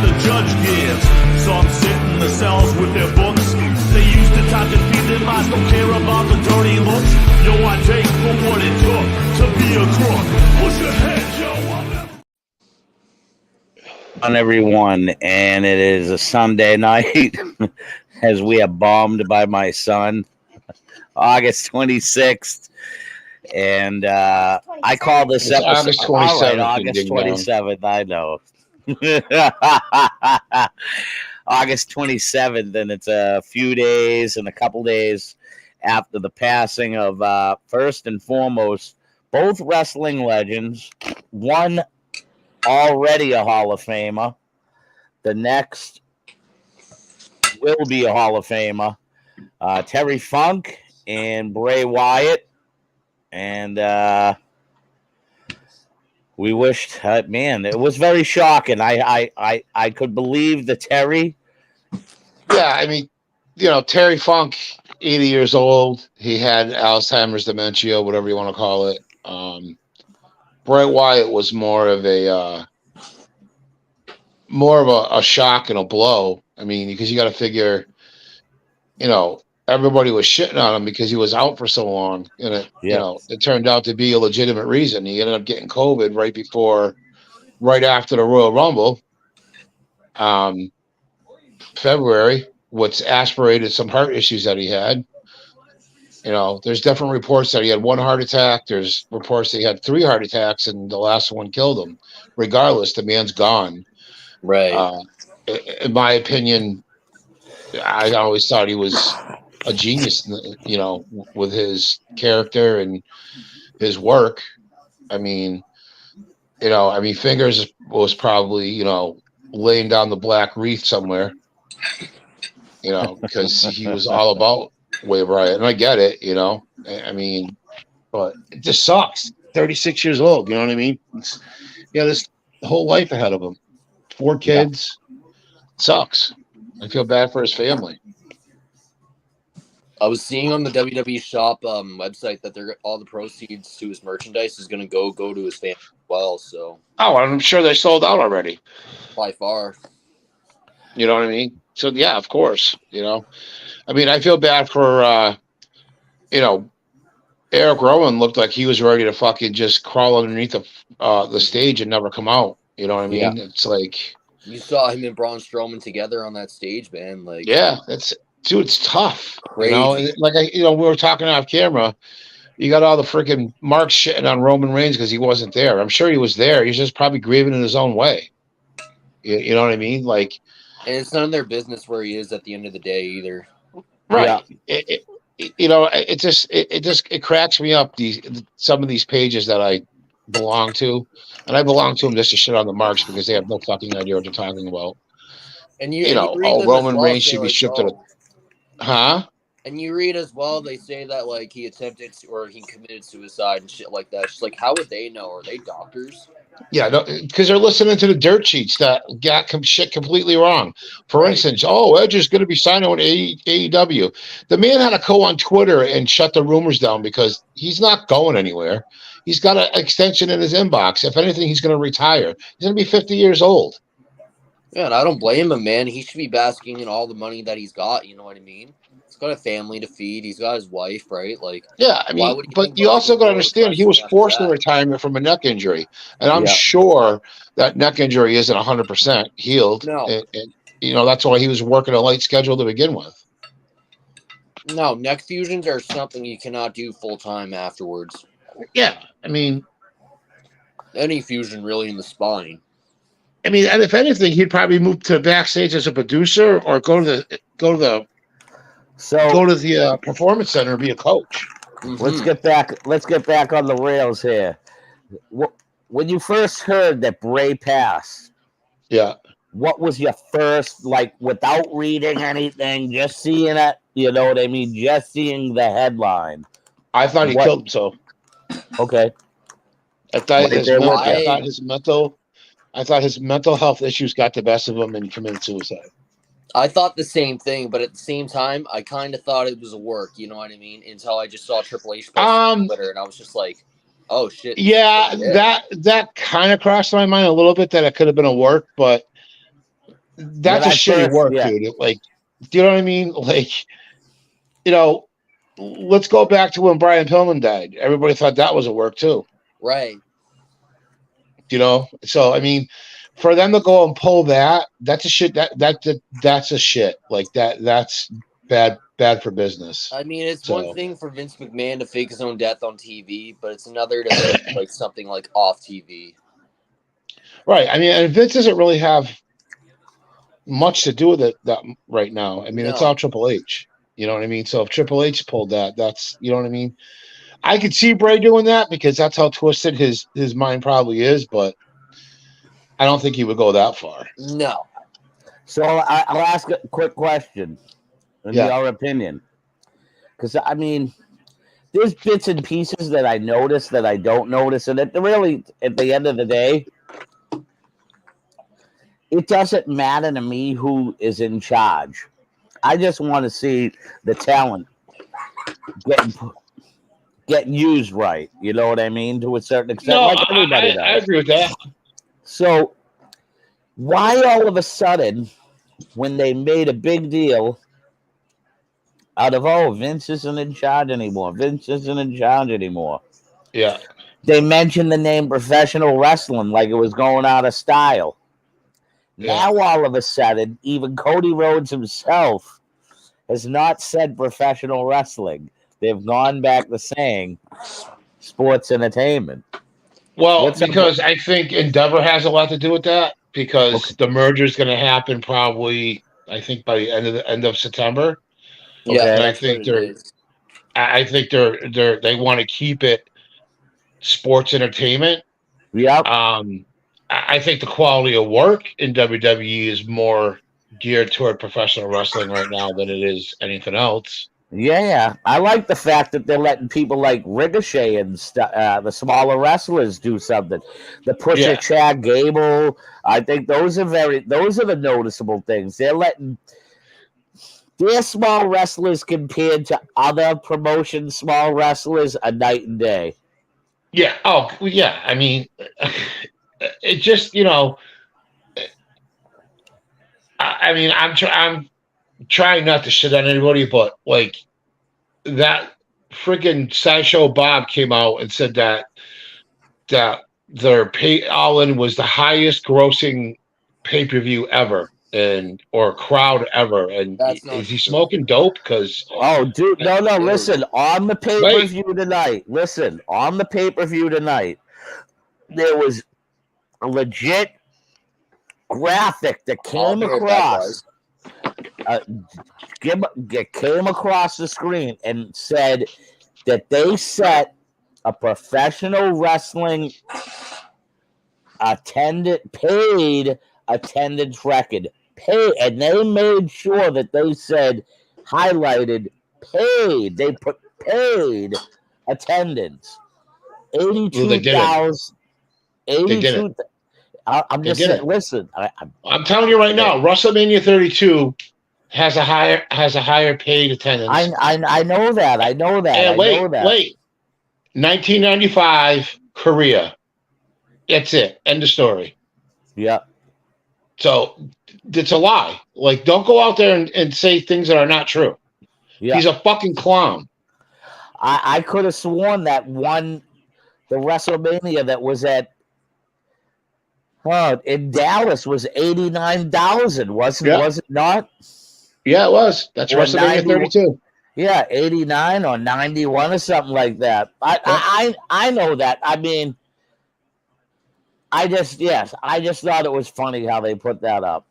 the judge gives. Some sit in the cells with their books. They used to talk and feed their minds, don't care about the dirty looks. Yo, I take for what it took to be a crook. Push your head, yo, on everyone, and it is a Sunday night as we are bombed by my son, August 26th. And I call this episode August 27th. August 27th. I know. August 27th, and it's a few days and a couple days after the passing of, first and foremost, both wrestling legends. One already a Hall of Famer. The next will be a Hall of Famer. Terry Funk and Bray Wyatt. And we wished, man, it was very shocking. I could believe the Terry. Yeah, I mean, Terry Funk, 80 years old. He had Alzheimer's, dementia, whatever you want to call it. Bray Wyatt was more of a shock and a blow. I mean, because you got to figure, everybody was shitting on him because he was out for so long, and it turned out to be a legitimate reason. He ended up getting COVID right after the Royal Rumble, February, which aspirated some heart issues that he had. There's different reports that he had one heart attack. There's reports that he had 3 heart attacks, and the last one killed him. Regardless, the man's gone. Right. In my opinion, I always thought he was a genius, with his character and his work. I mean, Fingers was probably, laying down the black wreath somewhere, because he was all about Way Riot, and I get it, but it just sucks. 36 years old, you know what I mean? This whole life ahead of him, 4 kids. Sucks. I feel bad for his family. I was seeing on the WWE Shop website that all the proceeds to his merchandise is going to go to his family as well. So. Oh, I'm sure they sold out already. By far. You know what I mean? So yeah, of course. I feel bad for Eric Rowan. Looked like he was ready to fucking just crawl underneath the stage and never come out. You know what I mean? Yeah. It's like you saw him and Braun Strowman together on that stage, man. Like, yeah, it's tough. Crazy. We were talking off camera. You got all the freaking marks shitting on Roman Reigns because he wasn't there. I'm sure he was there. He's just probably grieving in his own way. You know what I mean? Like, and it's none of their business where he is at the end of the day either. Right. Yeah. It cracks me up. Some of these pages that I belong to, and I belong to them just to shit on the marks because they have no fucking idea what they're talking about. And you Roman Reigns should be shipped to the. Huh? And you read as well, they say that like he attempted or he committed suicide and shit like that. It's like, how would they know? Are they doctors? Yeah, because they're listening to the dirt sheets that got shit completely wrong. For instance, Edge is going to be signing with AEW. The man had to go on Twitter and shut the rumors down because he's not going anywhere. He's got an extension in his inbox. If anything, he's going to retire. He's going to be 50 years old. Yeah, and I don't blame him, man. He should be basking in all the money that he's got. You know what I mean? He's got a family to feed. He's got his wife, right? Like, yeah, I mean, but you also got to understand he was forced into retirement from a neck injury, and I'm sure that neck injury isn't 100% healed. No, and that's why he was working a light schedule to begin with. No, neck fusions are something you cannot do full time afterwards. Yeah, I mean, any fusion really in the spine. I mean, and if anything, he'd probably move to backstage as a producer or go to the performance center and be a coach. Mm-hmm. Let's get back on the rails here. When you first heard that Bray passed, what was your first, like, without reading anything, just seeing it? You know what I mean? Just seeing the headline. I thought he killed himself. Okay. I thought his mental health issues got the best of him and committed suicide. I thought the same thing, but at the same time, I kind of thought it was a work. You know what I mean? Until I just saw Triple H post on Twitter, and I was just like, "Oh shit!" Yeah, that kind of crossed my mind a little bit that it could have been a work, but that's a shitty work, dude. Like, do you know what I mean? Like, you know, let's go back to when Brian Pillman died. Everybody thought that was a work too. Right. You know? So, I mean, for them to go and pull that's a shit. That's a shit. Like that's bad for business. I mean, it's one thing for Vince McMahon to fake his own death on TV, but it's another to fake like something like off TV. Right. I mean, and Vince doesn't really have much to do with it that right now. I mean, it's all Triple H. You know what I mean? So if Triple H pulled that's, you know what I mean? I could see Bray doing that because that's how twisted his mind probably is, but I don't think he would go that far. No. So I'll ask a quick question in your opinion. Because, I mean, there's bits and pieces that I notice that I don't notice. And at the end of the day, it doesn't matter to me who is in charge. I just want to see the talent getting used right. You know what I mean? To a certain extent. No, like everybody does. I agree with that. So why all of a sudden, when they made a big deal out of, Vince isn't in charge anymore. Yeah. They mentioned the name professional wrestling like it was going out of style. Yeah. Now, all of a sudden, even Cody Rhodes himself has not said professional wrestling. They've gone back to saying sports entertainment. Well, because I think Endeavor has a lot to do with that because the merger is going to happen probably, I think, by the end of September. Yeah, and I think they want to keep it sports entertainment. Yeah. I think the quality of work in WWE is more geared toward professional wrestling right now than it is anything else. Yeah. I like the fact that they're letting people like Ricochet and the smaller wrestlers do something. The pusher Chad Gable. I think those are the noticeable things. They're letting their small wrestlers compared to other promotion small wrestlers a night and day. Yeah. Oh, yeah. I mean, it just, you know, I mean, I'm trying not to shit on anybody, but like that freaking Sideshow Bob came out and said that their All-In was the highest grossing pay-per-view ever or crowd ever. And is he smoking dope? Because dude, no. Listen, on the pay-per-view tonight, there was a legit graphic that came across the screen and said that they set a professional wrestling paid attendance record. And they made sure that they said highlighted paid. They put paid attendance. 82,000. 82. I'm just saying. Listen, I'm telling you right now, WrestleMania 32 has a higher paid attendance. I know that. And wait. 1995 Korea. That's it. End of story. Yeah. So it's a lie. Like, don't go out there and say things that are not true. Yeah. He's a fucking clown. I could have sworn that the WrestleMania that was in Dallas was 89,000, was it not? Yeah, it was. That's WrestleMania 32. Yeah, 89 or 91 or something like that. I know that. I mean, I just thought it was funny how they put that up.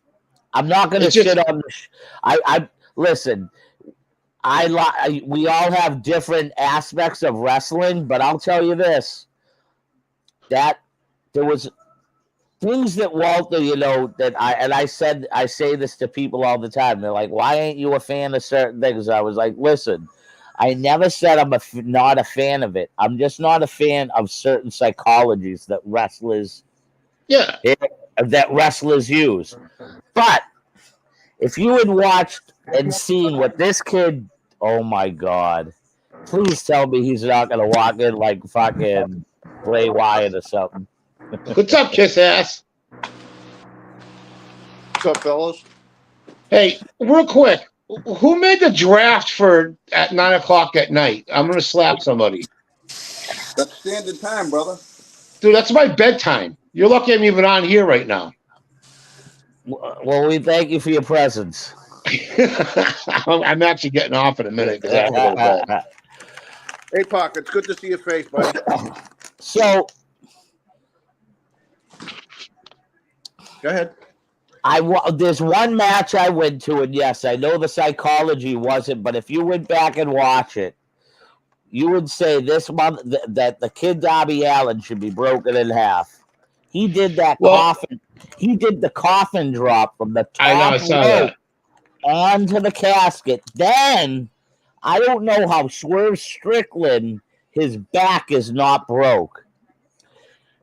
I'm not going to shit on listen. We all have different aspects of wrestling, but I'll tell you this: that there was things that Walter, I say this to people all the time. They're like, "Why ain't you a fan of certain things?" I was like, "Listen, I never said I'm not a fan of it. I'm just not a fan of certain psychologies that wrestlers." Yeah. That wrestlers use. But if you had watched and seen what this kid, oh my God, please tell me he's not going to walk in like fucking Bray Wyatt or something. What's up, kiss ass? What's up, fellas? Hey, real quick, who made the draft for at 9:00 at night? I'm gonna slap somebody. That's standard time, brother. Dude, that's my bedtime. You're lucky I'm even on here right now. Well, we thank you for your presence. I'm actually getting off in a minute because I have to go to bed. Hey, Park, it's good to see your face, buddy. So, Go ahead. there's one match I went to, and yes, I know the psychology wasn't, but if you went back and watch it, you would say this month that the kid Darby Allin should be broken in half. He did that coffin. He did the coffin drop from the top rope onto the casket. Then I don't know how Swerve Strickland, his back is not broke.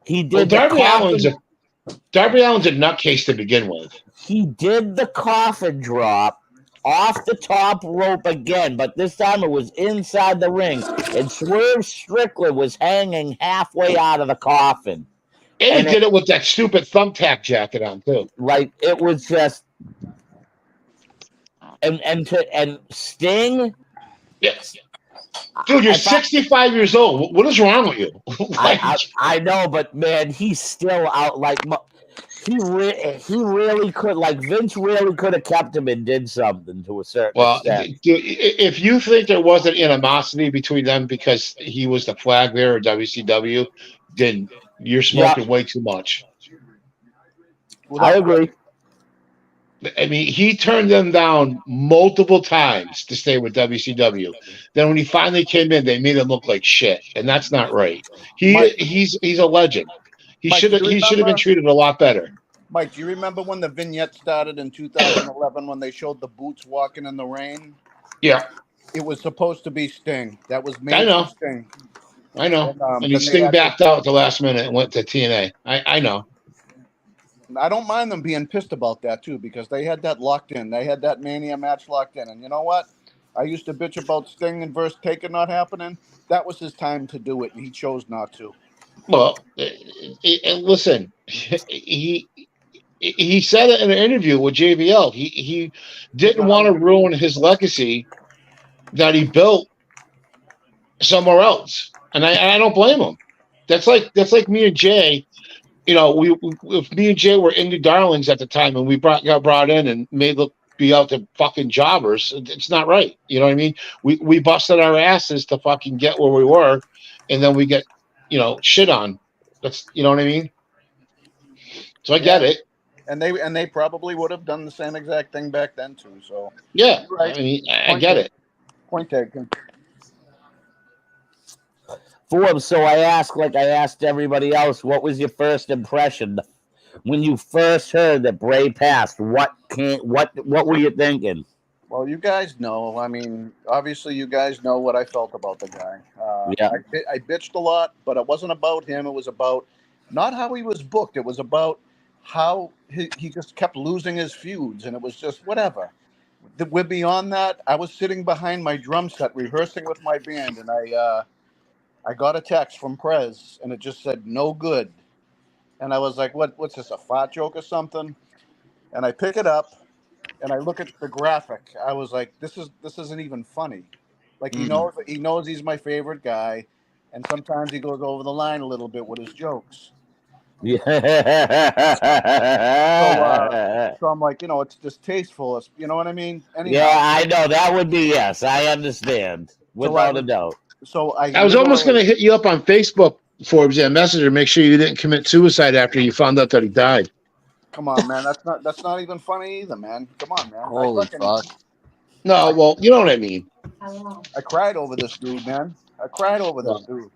He did Darby Allin's a nutcase to begin with. He did the coffin drop off the top rope again, but this time it was inside the ring, and Swerve Strickland was hanging halfway out of the coffin. And he did it with that stupid thumbtack jacket on too. Like it was just, and Sting. Yes. Dude, you're 65 years old. What is wrong with you? I know, but man, he's still out. Like he really could. Like Vince really could have kept him and did something to a certain extent. Dude, if you think there wasn't animosity between them because he was the flag bearer of WCW, then you're smoking way too much. I agree. I mean, he turned them down multiple times to stay with WCW. Then when he finally came in, they made him look like shit, and that's not right. He's a legend. He should have been treated a lot better. Mike, do you remember when the vignette started in 2011 when they showed the Boots walking in the rain? Yeah, it was supposed to be Sting. That was made for Sting. I know. And he Sting backed out at the last minute and went to TNA. I know. I don't mind them being pissed about that, too, because they had that locked in. They had that Mania match locked in. And you know what? I used to bitch about Sting and versus Taker not happening. That was his time to do it, and he chose not to. Well, and listen, he said it in an interview with JBL. He didn't want to ruin his legacy that he built somewhere else. And I don't blame him. That's like me and Jay. You know, if me and Jay were indie darlings at the time, and we got brought in and made look be out to fucking jobbers, it's not right. You know what I mean? We busted our asses to fucking get where we were, and then we get, shit on. That's, you know what I mean? So I get it. And they probably would have done the same exact thing back then too. So yeah, right. I mean, I get it. Point taken. Forbes, so I asked everybody else, what was your first impression when you first heard that Bray passed? What were you thinking? Well, you guys know. I mean, obviously, you guys know what I felt about the guy. I bitched a lot, but it wasn't about him. It was about not how he was booked. It was about how he just kept losing his feuds, and it was just whatever. We're beyond that. I was sitting behind my drum set rehearsing with my band, and I got a text from Prez, and it just said, no good. And I was like, what's this, a fart joke or something? And I pick it up, and I look at the graphic. I was like, this isn't even funny. Like, he knows he's my favorite guy, and sometimes he goes over the line a little bit with his jokes. Yeah. So I'm like, it's distasteful. You know what I mean? Anyhow, yeah, I know. That would be, yes. I understand. Without a doubt. So I was almost going to hit you up on Facebook, Forbes, and Messenger, make sure you didn't commit suicide after you found out that he died. Come on, man. That's not even funny either, man. Come on, man. Holy fuck. No, well, you know what I mean. I cried over this dude, man. I cried over this dude.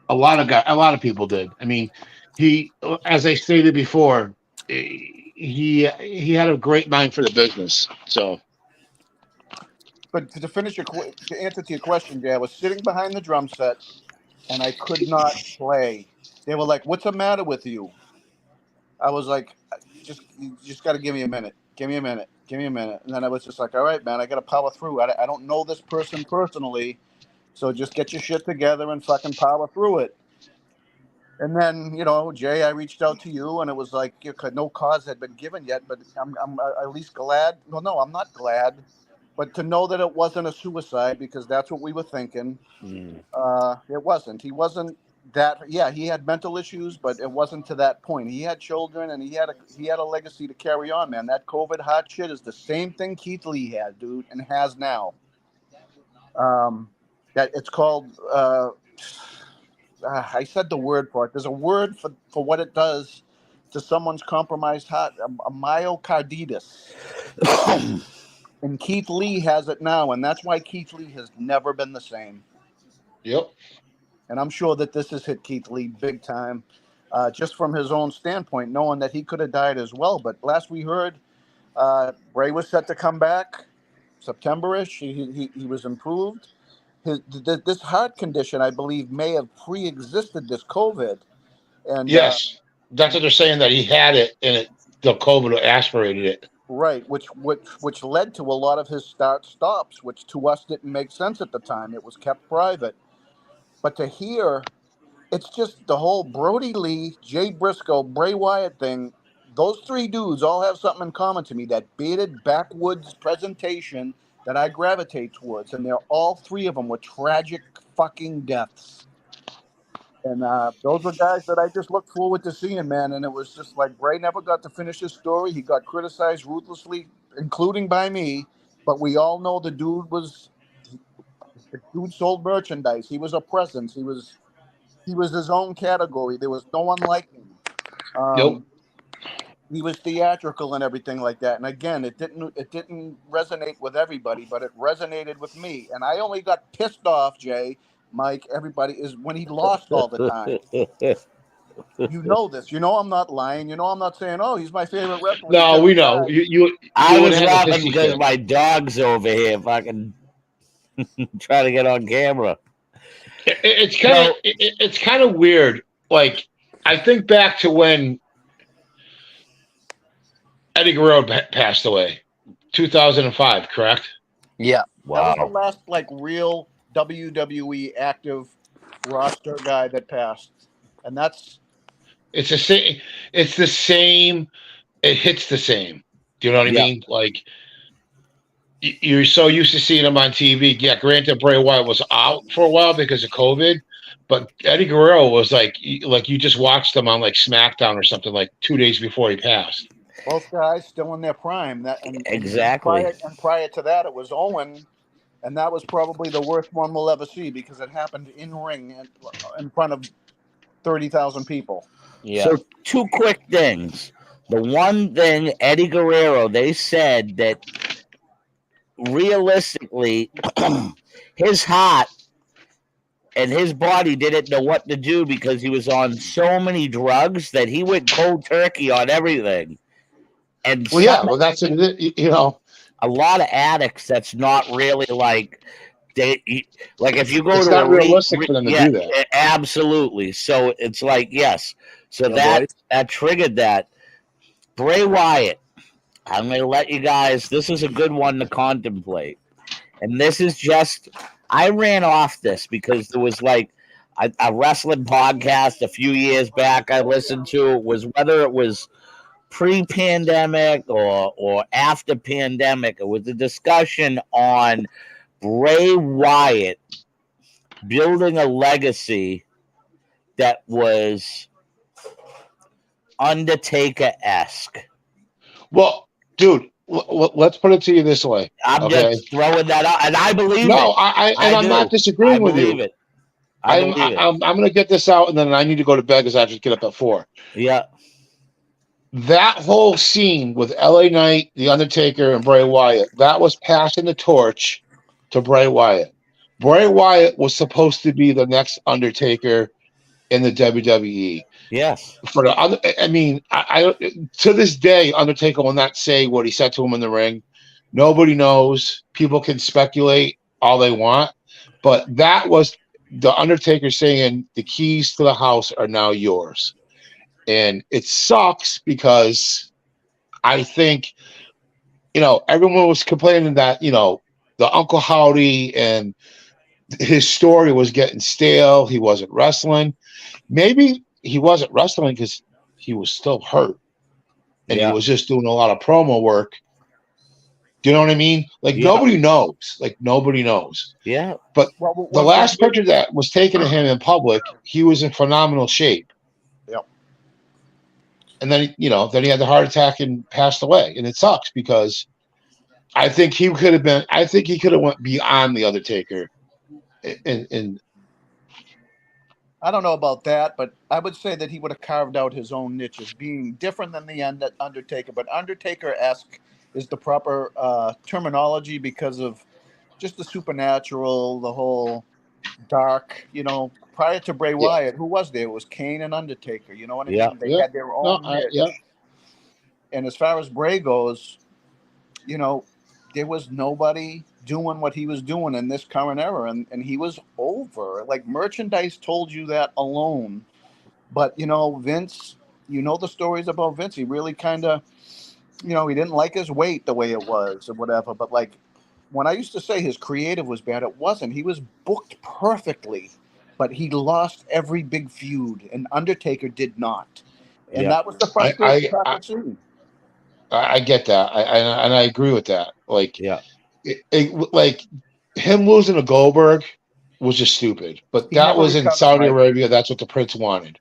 A lot of people did. I mean, he, as I stated before, he had a great mind for the business. So. But to answer to your question, Jay, I was sitting behind the drum set, and I could not play. They were like, "What's the matter with you?" I was like, "You just got to give me a minute. Give me a minute. Give me a minute." And then I was just like, "All right, man, I got to power through. I don't know this person personally, so just get your shit together and fucking power through it." And then, Jay, I reached out to you, and it was like no cause had been given yet, but I'm at least glad. Well, no, I'm not glad, but to know that it wasn't a suicide, because that's what we were thinking. It wasn't. He wasn't that. Yeah, he had mental issues, but it wasn't to that point. He had children, and he had a legacy to carry on, man. That COVID hot shit is the same thing Keith Lee had, dude, and has now. That it's called. I said the word for it. There's a word for what it does to someone's compromised heart, a myocarditis. And Keith Lee has it now, and that's why Keith Lee has never been the same. Yep. And I'm sure that this has hit Keith Lee big time, just from his own standpoint, knowing that he could have died as well. But last we heard, Bray was set to come back September-ish. He was improved. This heart condition, I believe, may have pre-existed this COVID. And yes, that's what they're saying, that he had it, and the COVID aspirated it. Right, which led to a lot of his start-stops, which to us didn't make sense at the time. It was kept private. But to hear, it's just the whole Brody Lee, Jay Briscoe, Bray Wyatt thing. Those three dudes all have something in common to me, that bearded backwoods presentation that I gravitate towards. And all three of them were tragic fucking deaths. And those were guys that I just looked forward to seeing, man. And it was just like Bray never got to finish his story. He got criticized ruthlessly, including by me. But we all know the dude sold merchandise. He was a presence. He was his own category. There was no one like him. Nope. He was theatrical and everything like that. And again, it didn't resonate with everybody, but it resonated with me. And I only got pissed off, Jay, Mike, everybody, is when he lost all the time. You know this. You know I'm not lying. You know I'm not saying, oh, he's my favorite wrestler. No, we know. I was laughing because my dog's over here fucking trying to get on camera. It's kind of weird. Like, I think back to when Eddie Guerrero passed away, 2005, correct? Yeah. Wow. That was the last real WWE active roster guy that passed, and it's the same. It's the same. It hits the same. Do you know what I mean? Like, you're so used to seeing him on TV. Yeah, granted, Bray Wyatt was out for a while because of COVID, but Eddie Guerrero was like you just watched him on SmackDown or something 2 days before he passed. Both guys still in their prime. Exactly. And prior to that, it was Owen, and that was probably the worst one we'll ever see because it happened in ring in front of 30,000 people. Yeah. So 2 quick things. The one thing, Eddie Guerrero, they said that realistically, his heart and his body didn't know what to do because he was on so many drugs that he went cold turkey on everything. And that's it. A lot of addicts. That's not really if you go it's to not realistic for them to do that. Absolutely. So it's yes. So that triggered that. Bray Wyatt. I'm going to let you guys. This is a good one to contemplate, and this is just. I ran off this because there was a wrestling podcast a few years back I listened to. It was whether it was pre-pandemic or after pandemic. It was a discussion on Bray Wyatt building a legacy that was Undertaker-esque. Well, dude, let's put it to you this way. I'm just throwing that out, and I believe it. No, I'm not disagreeing with you. I'm going to get this out, and then I need to go to bed because I have to get up at 4. Yeah. That whole scene with LA Knight, The Undertaker, and Bray Wyatt, that was passing the torch to Bray Wyatt. Bray Wyatt was supposed to be the next Undertaker in the WWE. Yes. I to this day, Undertaker will not say what he said to him in the ring. Nobody knows. People can speculate all they want. But that was the Undertaker saying, the keys to the house are now yours. And it sucks because I think, everyone was complaining that, the Uncle Howdy and his story was getting stale. He wasn't wrestling. Maybe he wasn't wrestling because he was still hurt, and he was just doing a lot of promo work. Do you know what I mean? Like nobody knows. Like nobody knows. Yeah. But the last picture that was taken of him in public, he was in phenomenal shape. Yep. And then then he had the heart attack and passed away, and it sucks because I think he could have been. I think he could have went beyond the Undertaker. And I don't know about that, but I would say that he would have carved out his own niche as being different than the Undertaker. But Undertaker-esque is the proper terminology because of just the supernatural, the whole dark. Prior to Bray Wyatt, who was there? It was Kane and Undertaker. You know what I mean? They had their own niche. And as far as Bray goes, there was nobody doing what he was doing in this current era, and he was over. Like, merchandise told you that alone. But Vince, the stories about Vince. He really kind of, he didn't like his weight the way it was or whatever. But like, when I used to say his creative was bad, it wasn't. He was booked perfectly, but he lost every big feud, and Undertaker did not. And that was the frustrating part. I get that, and I agree with that. Like, like him losing to Goldberg was just stupid. But that was in Saudi Arabia. That's what the Prince wanted.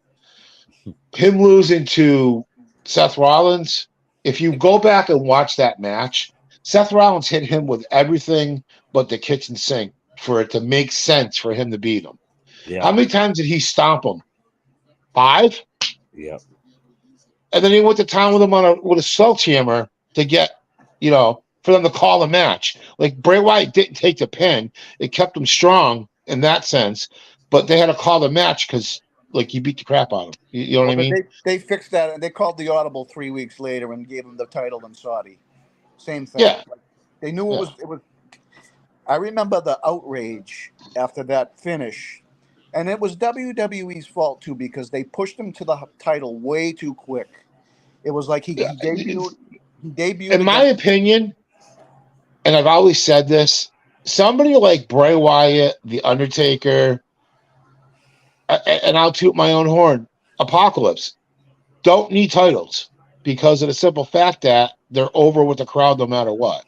Him losing to Seth Rollins. If you go back and watch that match, Seth Rollins hit him with everything but the kitchen sink for it to make sense for him to beat him. Yeah. How many times did he stomp him? 5? Yeah. And then he went to town with him with a sledgehammer to get, for them to call a match. Like, Bray Wyatt didn't take the pin. It kept him strong in that sense, but they had to call the match because, like, he beat the crap out of him. You know what I mean? They fixed that, and they called the audible 3 weeks later and gave him the title in Saudi. Same thing. Yeah. Like, they knew it was. I remember the outrage after that finish. And it was WWE's fault, too, because they pushed him to the title way too quick. It was like he debuted. In my opinion, and I've always said this, somebody like Bray Wyatt, The Undertaker, and I'll toot my own horn, Apocalypse, don't need titles because of the simple fact that they're over with the crowd no matter what.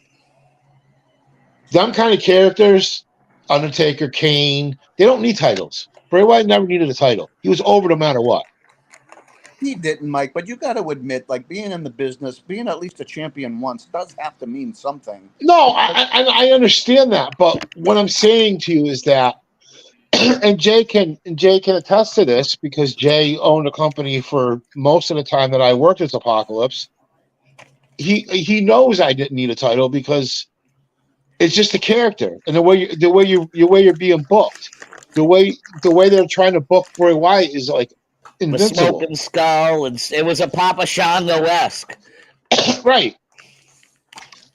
Them kind of characters, Undertaker, Kane, they don't need titles. Bray Wyatt never needed a title. He was over no matter what. He didn't, Mike, but you got to admit, like, being in the business, being at least a champion once does have to mean something. No, I understand that, but what I'm saying to you is that, and Jay can attest to this because Jay owned a company for most of the time that I worked as Apocalypse. He knows I didn't need a title because it's just a character and the way you're being booked. The way they're trying to book Bray Wyatt is like invincible. The smoking skull, and it was a Papa Shango-esque. Right.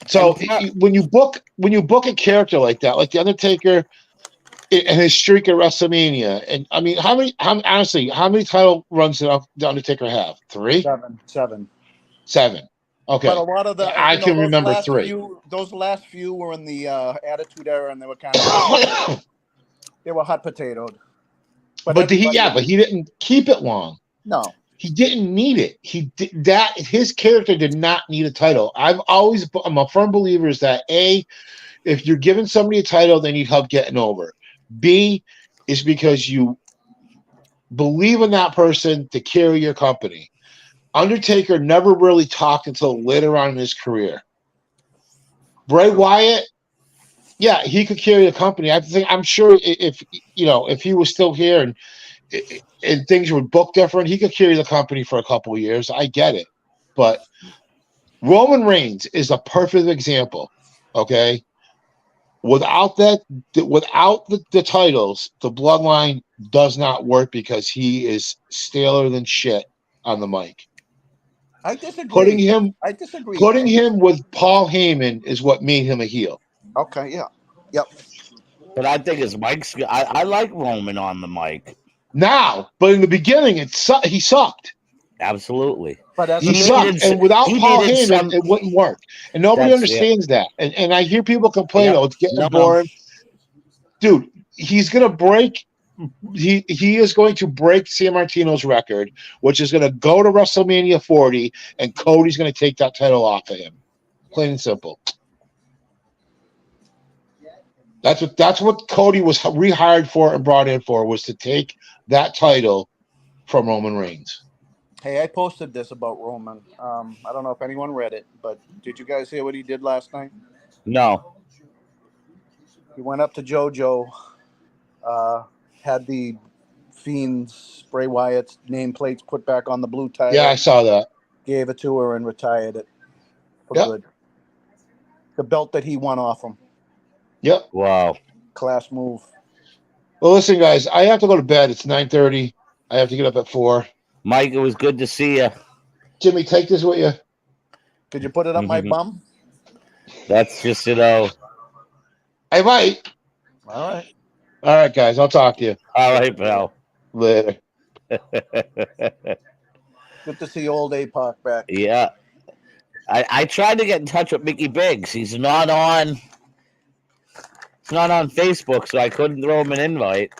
So when you book a character like that, like the Undertaker and his streak at WrestleMania, and I mean, how many title runs did the Undertaker have? 3? 7. Okay. But a lot of I can remember 3. Those last few were in the Attitude Era, and they were kind of they were hot potatoed. But he didn't keep it long. No, he didn't need it. His character did not need a title. I'm a firm believer is that if you're giving somebody a title, they need help getting over. B is because you believe in that person to carry your company. Undertaker never really talked until later on in his career. Bray Wyatt, yeah, he could carry a company. I'm sure if he was still here and things were booked different, he could carry the company for a couple of years. I get it, but Roman Reigns is a perfect example. Okay, without the titles, the bloodline does not work because he is staler than shit on the mic. I disagree. Putting him with Paul Heyman is what made him a heel. Okay, yeah. Yep. But I think his mic's I like Roman on the mic. Now, but in the beginning he sucked. Absolutely. But he sucked. And without Paul Heyman, it wouldn't work. And nobody understands that. And I hear people complain, it's getting boring. Dude, he's gonna break he is going to break San Martino's record, which is going to go to WrestleMania 40, and Cody's going to take that title off of him. Plain and simple. That's what Cody was rehired for and brought in for, was to take that title from Roman Reigns. Hey, I posted this about Roman. I don't know if anyone read it, but did you guys hear what he did last night? No. He went up to JoJo, had the Fiend's Bray Wyatt's nameplates put back on the blue title. Yeah, I saw that. Gave it to her and retired it for good. The belt that he won off him. Yep. Wow. Class move. Well, listen, guys, I have to go to bed. It's 9:30. I have to get up at 4. Mike, it was good to see you. Jimmy, take this with you. Could you put it up my bum? That's just, I might. All right. All right, guys. I'll talk to you. All right, pal. Later. Good to see old APOC back. Yeah. I tried to get in touch with Mickey Biggs. He's not on Facebook, so I couldn't throw him an invite.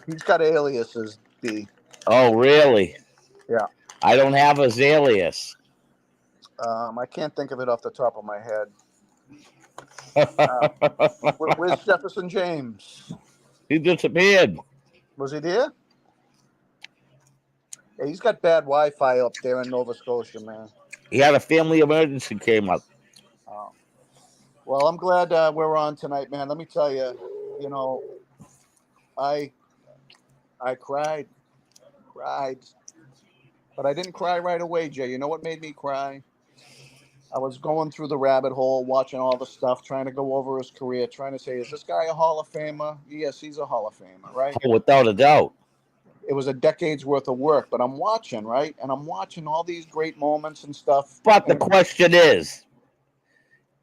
He's got aliases, D. Oh, really? Yeah. I don't have his alias. I can't think of it off the top of my head. Where's Jefferson James? He disappeared. Was he there? Yeah, he's got bad Wi-Fi up there in Nova Scotia, man. He had a family emergency came up. Oh. Well, I'm glad we're on tonight, man. Let me tell you, I cried, but I didn't cry right away, Jay. You know what made me cry? I was going through the rabbit hole, watching all the stuff, trying to go over his career, trying to say, is this guy a Hall of Famer? Yes, he's a Hall of Famer, right? Oh, without a doubt. It was a decade's worth of work, but I'm watching, right? And I'm watching all these great moments and stuff. But the question is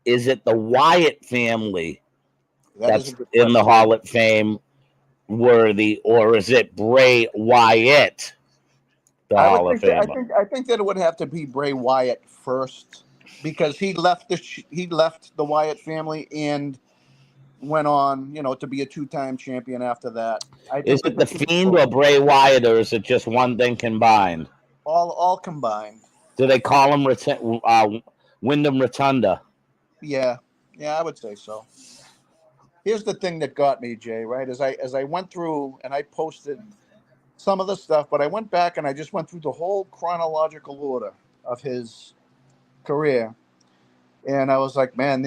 it the Wyatt family that's in the Hall of Fame worthy, or is it Bray Wyatt, the Hall of Fame? I think that it would have to be Bray Wyatt first, because he left the Wyatt family and went on, to be a 2-time champion after that. Is it the Fiend or Bray Wyatt, or is it just one thing combined? All combined. Do they call him Wyndham Rotunda? Yeah, I would say so. Here's the thing that got me, Jay, right? As I went through and I posted some of the stuff, but I went back and I just went through the whole chronological order of his career. And I was like, man,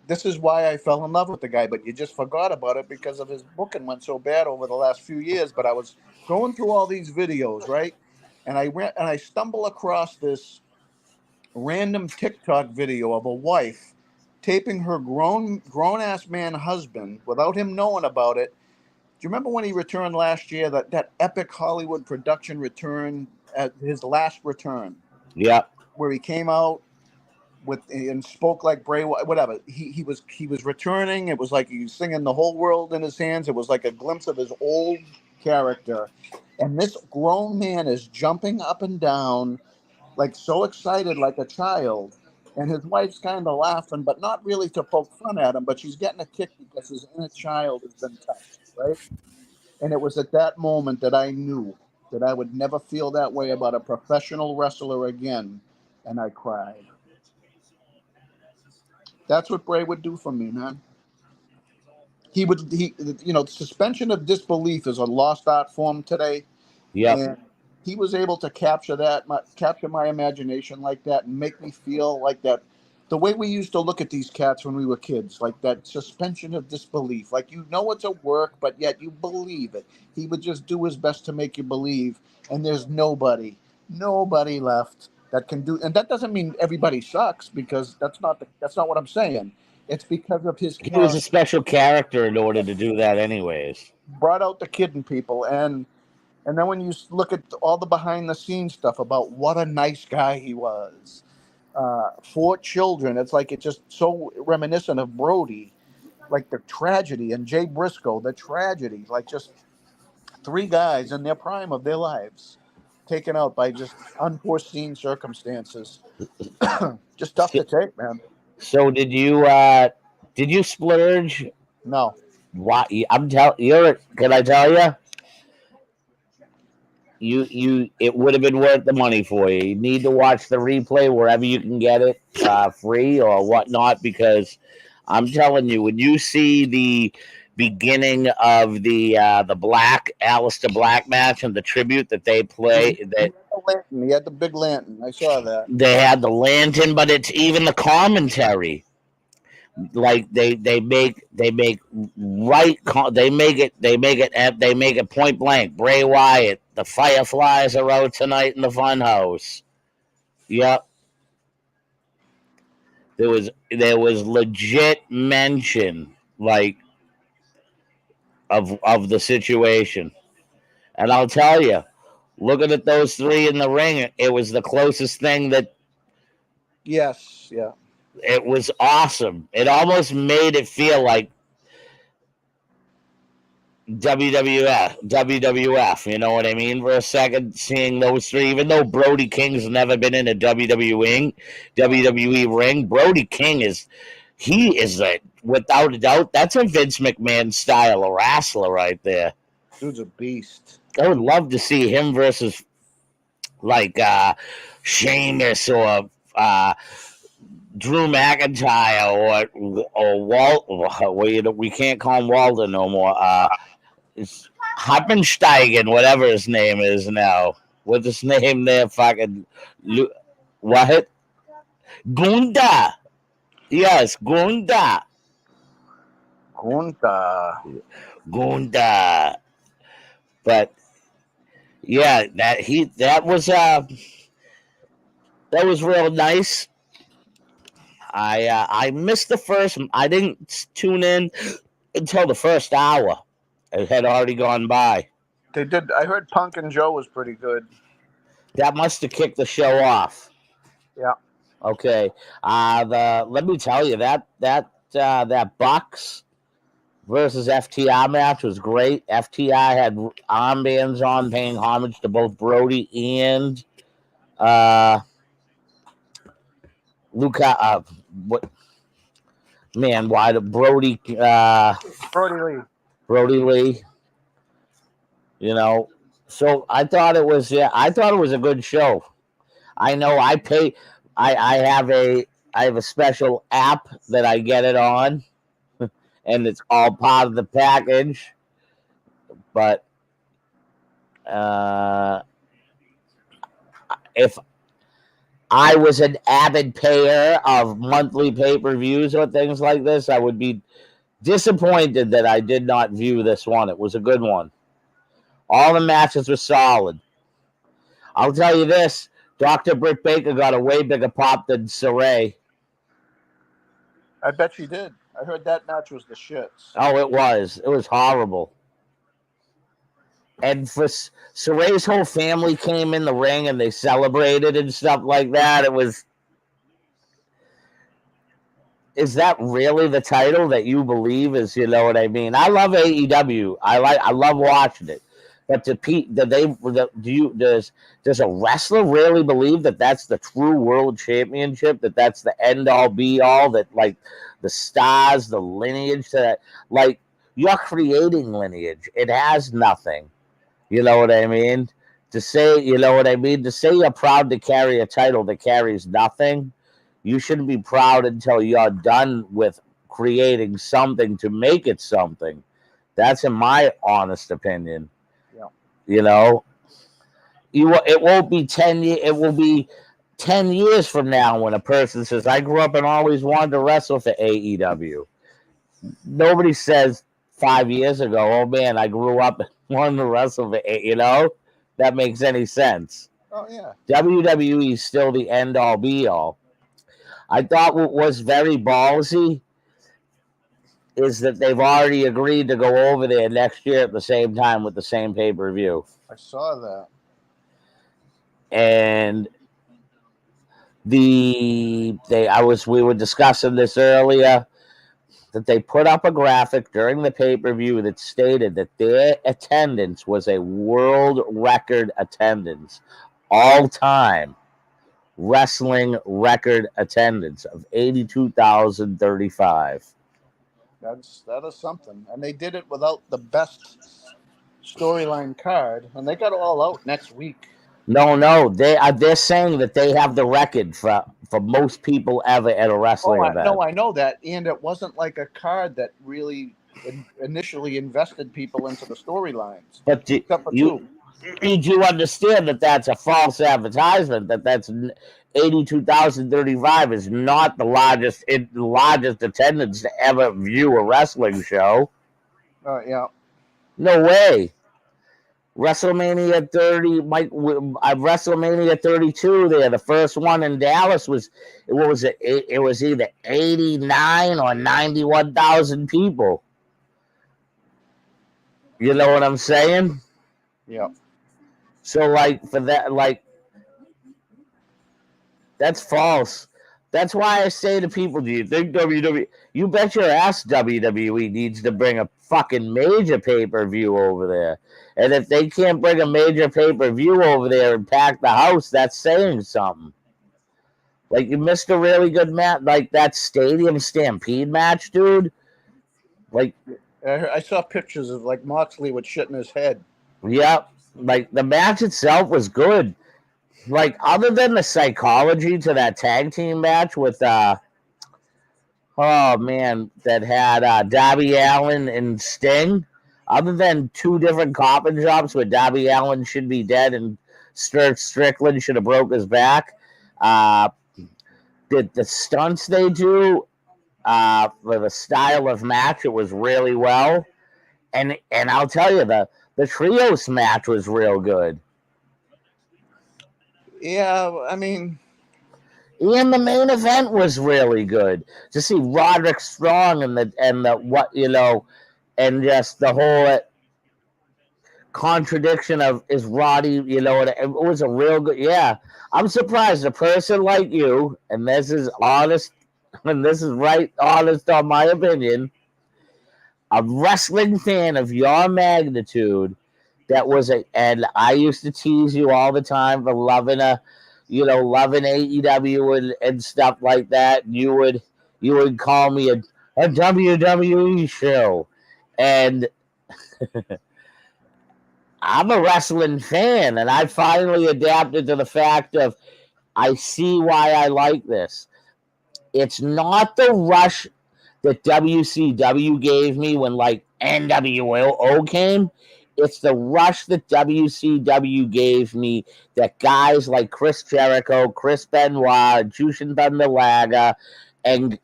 this is why I fell in love with the guy, but you just forgot about it because of his booking went so bad over the last few years. But I was going through all these videos, right? And I stumbled across this random TikTok video of a wife taping her grown-ass man husband without him knowing about it. Do you remember when he returned last year, that epic Hollywood production return, at his last return? Yeah. Where he came out and spoke like Bray Wyatt, whatever. He was returning. It was like he was singing The Whole World in his hands. It was like a glimpse of his old character. And this grown man is jumping up and down, like so excited, like a child. And his wife's kind of laughing, but not really to poke fun at him, but she's getting a kick because his inner child has been touched, right? And it was at that moment that I knew that I would never feel that way about a professional wrestler again. And I cried. That's what Bray would do for me, man. Suspension of disbelief is a lost art form today. Yeah. And he was able to capture my imagination like that and make me feel like that. The way we used to look at these cats when we were kids, like that suspension of disbelief. Like, it's a work, but yet you believe it. He would just do his best to make you believe. And there's nobody left that can do. And that doesn't mean everybody sucks, because that's not what I'm saying. It's because of his character. He was a special character in order to do that anyways. Brought out the kid in people. And then when you look at all the behind-the-scenes stuff about what a nice guy he was, 4 children, it's like it's just so reminiscent of Brody, like the tragedy, and Jay Briscoe, the tragedy, like just 3 guys in their prime of their lives, taken out by just unforeseen circumstances. Just tough to take, man. So did you splurge? No. Why? Can I tell you? it would have been worth the money for you. You need to watch the replay wherever you can get it, free or whatnot, because I'm telling you, when you see the beginning of the Aleister Black match and the tribute that they play, that he had the big lantern. I saw that. they had the lantern, but it's even the commentary. Like they make it point blank. Bray Wyatt, the Fireflies are out tonight in the Funhouse. Yep. There was legit mention like of the situation. And I'll tell you, looking at those three in the ring, it was the closest thing that. Yes, yeah. It was awesome. It almost made it feel like WWF, you know what I mean? For a second, seeing those three, even though Brody King's never been in a WWE ring, Brody King is without a doubt, that's a Vince McMahon style of wrestler right there. Dude's a beast. I would love to see him versus like Sheamus or Drew McIntyre or Walt. We can't call him Walter no more. It's Hoppensteigen, whatever his name is now. What's his name there? Fucking what? Gunda. Yes, Gunda. But yeah, that was real nice. I missed the first. I didn't tune in until the first hour. It had already gone by. They did. I heard Punk and Joe was pretty good. That must have kicked the show off. Yeah. Okay. Let me tell you that Bucks versus FTR match was great. FTR had armbands on, paying homage to both Brody and Luca. What? Man, why the Brody? Brody Lee. You know, so I thought it was a good show. I know I have a special app that I get it on, and it's all part of the package. But if I was an avid payer of monthly pay-per-views or things like this, I would be disappointed that I did not view this one. It was a good one. All the matches were solid. I'll tell you this, Dr. Britt Baker got a way bigger pop than Saray. I bet she did. I heard that match was the shits. Oh, it was. It was horrible. And for Saray's whole family came in the ring and they celebrated and stuff like that. It was... Is that really the title that you believe is, you know what I mean? I love AEW. I love watching it. But does a wrestler really believe that that's the true world championship? That that's the end all be all? That like the stars, the lineage, that like you're creating lineage. It has nothing. You know what I mean? To say you're proud to carry a title that carries nothing. You shouldn't be proud until you're done with creating something to make it something. That's in my honest opinion. Yeah. You know, it won't be 10 years. It will be 10 years from now when a person says, I grew up and always wanted to wrestle for AEW. Nobody says 5 years ago, oh man, I grew up and wanted to wrestle for AEW. You know, that makes any sense. Oh yeah. WWE is still the end all be all. I thought what was very ballsy is that they've already agreed to go over there next year at the same time with the same pay-per-view. I saw that. And we were discussing this earlier, that they put up a graphic during the pay-per-view that stated that their attendance was a world record attendance, all-time wrestling record attendance of 82,035. That is something, and they did it without the best storyline card, and they got all out next week. No, they're saying that they have the record for most people ever at a wrestling event. No, I know that, and it wasn't like a card that really initially invested people into the storylines. But you do understand that that's a false advertisement. That's 82,035 is not the largest attendance to ever view a wrestling show. Yeah. No way. WrestleMania 30, WrestleMania 32 there, the first one in Dallas was, what was it? It was either 89 or 91,000 people. You know what I'm saying? Yeah. So, like, for that, like, that's false. That's why I say to people, do you think WWE, you bet your ass WWE needs to bring a fucking major pay-per-view over there. And if they can't bring a major pay-per-view over there and pack the house, that's saying something. Like, you missed a really good match, like that Stadium Stampede match, dude. Like, I saw pictures of, like, Moxley with shit in his head. Yep. Like, the match itself was good. Like, other than the psychology to that tag team match with, that had Darby Allin and Sting, other than two different coffin drops where Darby Allin should be dead and Strickland should have broke his back, the stunts they do for the style of match, it was really well. And I'll tell you, the trios match was real good. Yeah, I mean, and the main event was really good. To see Roderick Strong and the what, you know, and just the whole contradiction of is Roddy, you know, it was a real good. Yeah, I'm surprised a person like you, and this is honest, and this is right honest on my opinion, a wrestling fan of your magnitude. That was and I used to tease you all the time for loving AEW and stuff like that. You would call me a WWE show, and I'm a wrestling fan, and I finally adapted to the fact of I see why I like this. It's not the rush that WCW gave me when like NWO came. It's the rush that WCW gave me that guys like Chris Jericho, Chris Benoit, Jushin Thunder Liger, and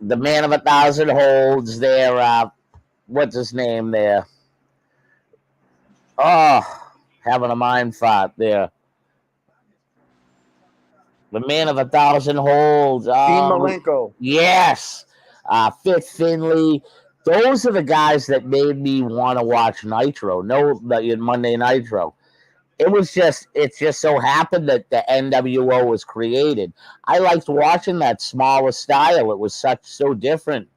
the Man of 1,000 Holds there, what's his name there? Oh, having a mind fart there. The Man of 1,000 Holds. Dean Malenko. Yes. Fit Finley. Those are the guys that made me want to watch Nitro. Monday Nitro. It just so happened that the NWO was created. I liked watching that smaller style. It was so different.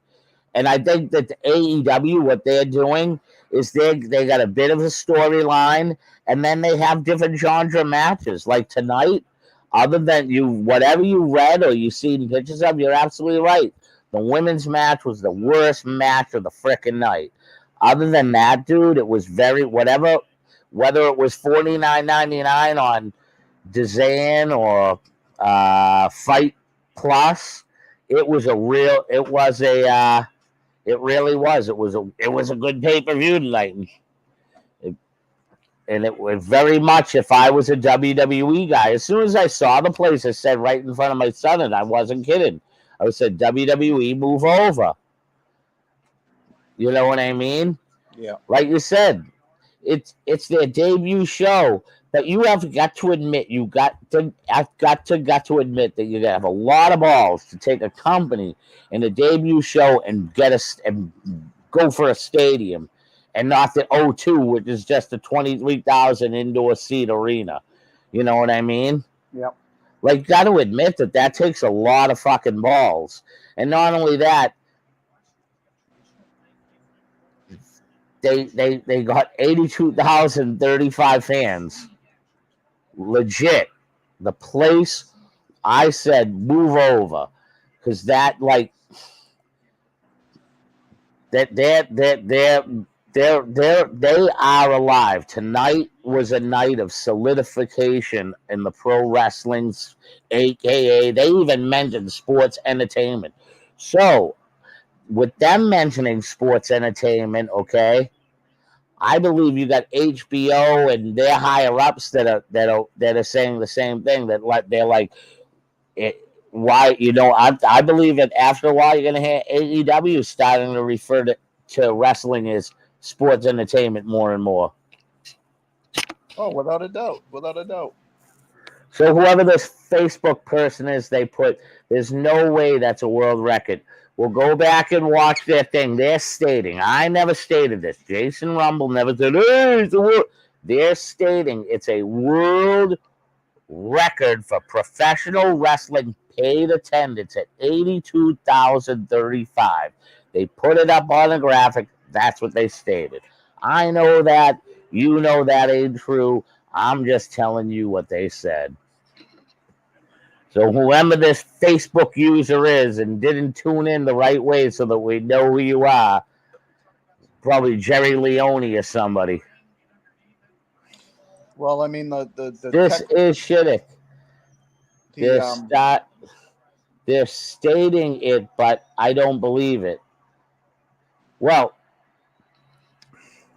And I think that the AEW, what they're doing is they got a bit of a storyline, and then they have different genre matches. Like tonight, other than whatever you read or you've seen pictures of, you're absolutely right. The women's match was the worst match of the frickin' night. Other than that, dude, it was whether it was $49.99 on DAZN or Fight Plus, it really was. It was a good pay-per-view tonight. And it was very much, if I was a WWE guy, as soon as I saw the place, I said right in front of my son, and I wasn't kidding. I said, WWE, move over. You know what I mean? Yeah. Like you said, it's their debut show, but you have got to admit, got to admit that you have a lot of balls to take a company in a debut show and and go for a stadium, and not the O2, which is just a 23,000 indoor seat arena. You know what I mean? Yep. Like, got to admit that takes a lot of fucking balls. And not only that, they got 82,035 fans. Legit. The place, I said, move over. Because that, like, they're They are alive. Tonight was a night of solidification in the pro wrestling's, aka they even mentioned sports entertainment. So, with them mentioning sports entertainment, okay, I believe you got HBO and their higher ups that are saying the same thing. That they're like, why I believe that after a while you're gonna hear AEW starting to refer to wrestling as sports entertainment more and more. Oh, without a doubt. So whoever this Facebook person is, they put, there's no way that's a world record. We'll go back and watch their thing. They're stating, I never stated this. Jason Rumble never said, hey, it's a world. They're stating it's a world record for professional wrestling paid attendance at 82,035. They put it up on a graphic. That's what they stated. I know that. You know that ain't true. I'm just telling you what they said. So whoever this Facebook user is and didn't tune in the right way so that we know who you are, probably Jerry Leone or somebody. Well, I mean, this is shitty. They're stating it, but I don't believe it. Well,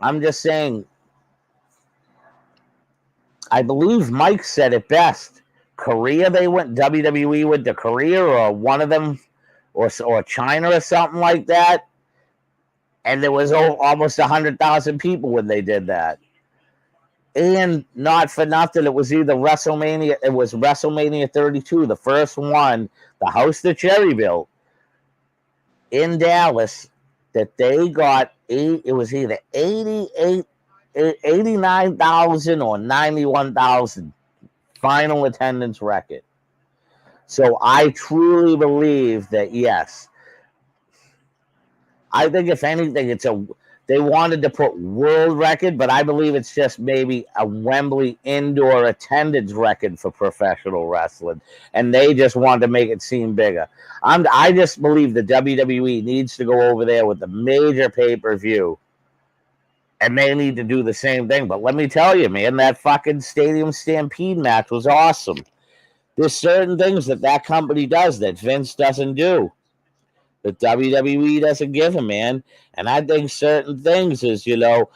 I'm just saying, I believe Mike said it best. Korea, WWE went to Korea, or one of them, or China or something like that. And there was almost 100,000 people when they did that. And not for nothing, it was either WrestleMania, it was WrestleMania 32, the first one, the house that Jerry built in Dallas, that they got, it was either 89,000 or 91,000 final attendance record. So I truly believe that, yes. I think if anything, they wanted to put world record, but I believe it's just maybe a Wembley indoor attendance record for professional wrestling, and they just wanted to make it seem bigger. I just believe the WWE needs to go over there with the major pay-per-view, and they need to do the same thing. But let me tell you, man, that fucking Stadium Stampede match was awesome. There's certain things that company does that Vince doesn't do, that WWE doesn't give him, man. And I think certain things is, Joey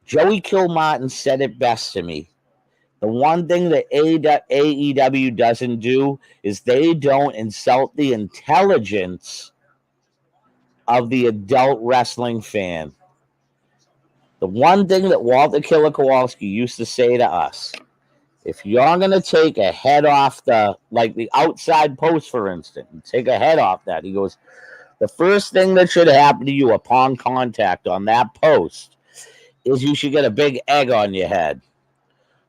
Kilmartin said it best to me. The one thing that AEW doesn't do is they don't insult the intelligence of the adult wrestling fan. The one thing that Walter Killer Kowalski used to say to us, if you're going to take a head off the outside post, for instance, take a head off that, he goes, the first thing that should happen to you upon contact on that post is you should get a big egg on your head.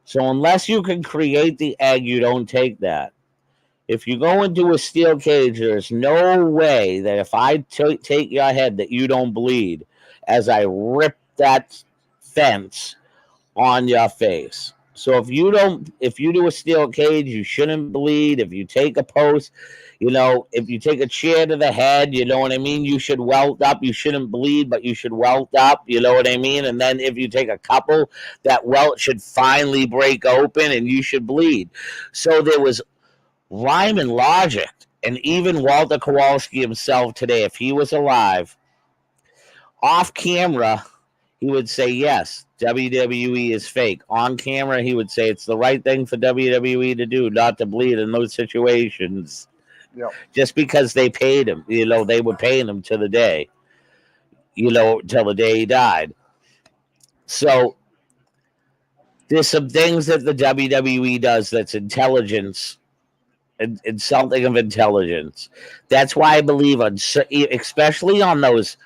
So unless you can create the egg, you don't take that. If you go into a steel cage, there's no way that if I take your head that you don't bleed as I rip that fence on your face. So if you do a steel cage, you shouldn't bleed. If you take a post, if you take a chair to the head, you know what I mean? You should welt up. You shouldn't bleed, but you should welt up. You know what I mean? And then if you take a couple, that welt should finally break open and you should bleed. So there was rhyme and logic. And even Walter Kowalski himself today, if he was alive, off camera, he would say, yes, WWE is fake. On camera, he would say it's the right thing for WWE to do, not to bleed in those situations. Yep. Just because they paid him. They were paying him to the day, till the day he died. So there's some things that the WWE does that's intelligence, and something of intelligence. That's why I believe, especially on those,